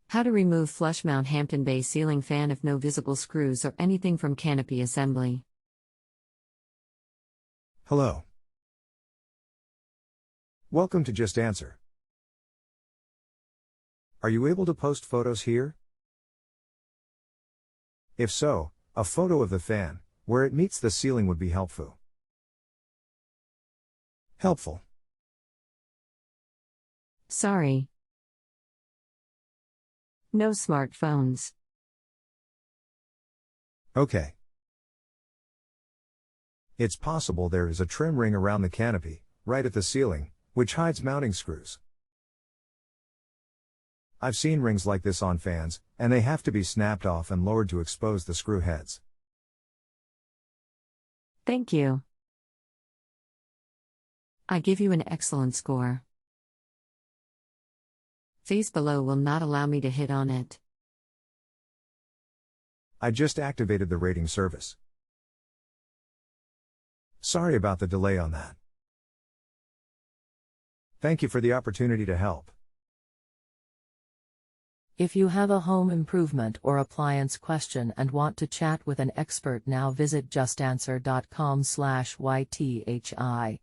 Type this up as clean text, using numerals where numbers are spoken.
How to remove flush mount Hampton Bay ceiling fan if no visible screws or anything from canopy assembly. Hello. Welcome to Just Answer. Are you able to post photos here? If so, a photo of the fan, where it meets the ceiling would be helpful. Helpful. Sorry. No smartphones. Okay. It's possible there is a trim ring around the canopy, right at the ceiling, which hides mounting screws. I've seen rings like this on fans, and they have to be snapped off and lowered to expose the screw heads. Thank you. I give you an excellent score. Fees below will not allow me to hit on it. I just activated the rating service. Sorry about the delay on that. Thank you for the opportunity to help. If you have a home improvement or appliance question and want to chat with an expert now, visit JustAnswer.com/YTHI.